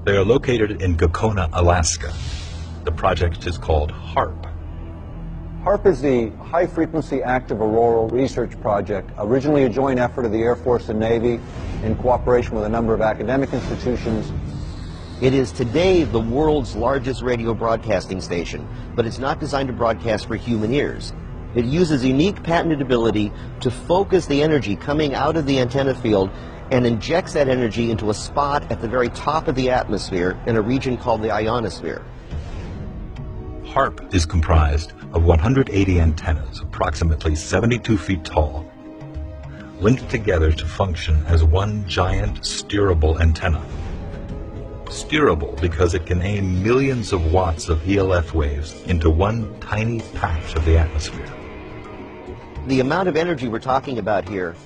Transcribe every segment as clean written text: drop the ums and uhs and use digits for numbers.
They are located in Gakona, Alaska. The project is called HAARP. HAARP is the High Frequency Active Auroral Research Project, originally a joint effort of the Air Force and Navy in cooperation with a number of academic institutions. It is today the world's largest radio broadcasting station, but it's not designed to broadcast for human ears. It uses unique patented ability to focus the energy coming out of the antenna field and injects that energy into a spot at the very top of the atmosphere in a region called the ionosphere. HAARP is comprised of 180 antennas, approximately 72 feet tall, linked together to function as one giant steerable antenna. Steerable because it can aim millions of watts of ELF waves into one tiny patch of the atmosphere. The amount of energy we're talking about here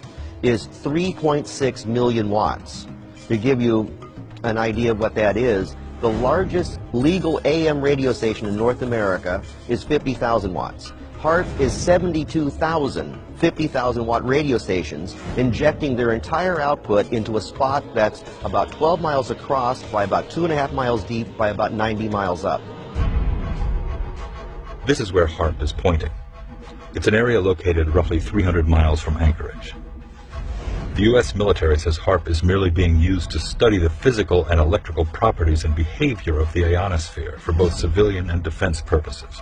is 3.6 million watts. To give you an idea of what that is, the largest legal AM radio station in North America is 50,000 watts. HAARP is 72,000 50,000 watt radio stations injecting their entire output into a spot that's about 12 miles across by about 2.5 miles deep by about 90 miles up. This is where HAARP is pointing. It's an area located roughly 300 miles from Anchorage. The U.S. military says HAARP is merely being used to study the physical and electrical properties and behavior of the ionosphere for both civilian and defense purposes.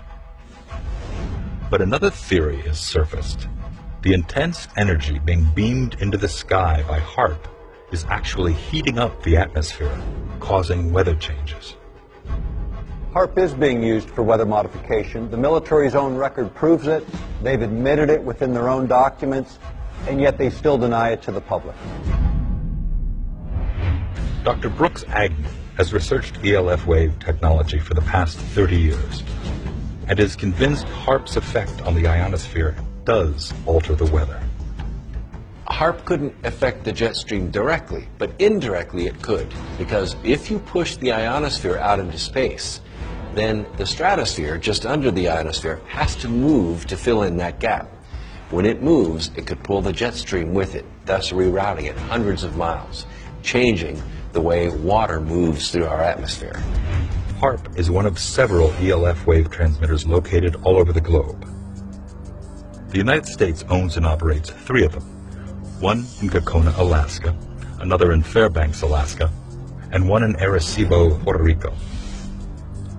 But another theory has surfaced. The intense energy being beamed into the sky by HAARP is actually heating up the atmosphere, causing weather changes. HAARP is being used for weather modification. The military's own record proves it. They've admitted it within their own documents, and yet they still deny it to the public. Dr. Brooks Agnew has researched ELF wave technology for the past 30 years and is convinced HAARP's effect on the ionosphere does alter the weather. HAARP couldn't affect the jet stream directly, but indirectly it could, because if you push the ionosphere out into space, then the stratosphere just under the ionosphere has to move to fill in that gap. When it moves, it could pull the jet stream with it, thus rerouting it hundreds of miles, changing the way water moves through our atmosphere. HAARP is one of several ELF wave transmitters located all over the globe. The United States owns and operates 3 of them, one in Gakona, Alaska, another in Fairbanks, Alaska, and one in Arecibo, Puerto Rico.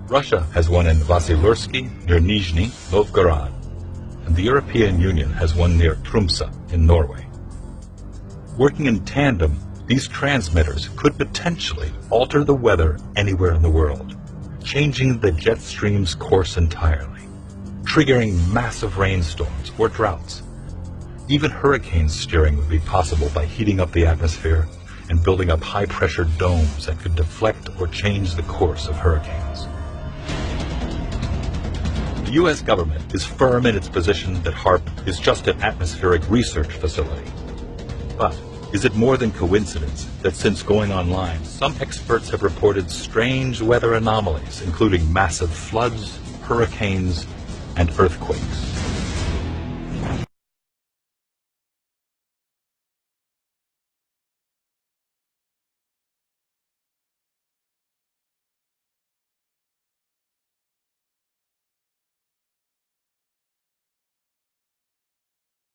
Russia has one in Vasilursky near Nizhny Novgorod, and the European Union has one near Tromsø in Norway. Working in tandem, these transmitters could potentially alter the weather anywhere in the world, changing the jet stream's course entirely, triggering massive rainstorms or droughts. Even hurricane steering would be possible by heating up the atmosphere and building up high-pressure domes that could deflect or change the course of hurricanes. The U.S. government is firm in its position that HAARP is just an atmospheric research facility. But is it more than coincidence that since going online, some experts have reported strange weather anomalies, including massive floods, hurricanes, and earthquakes?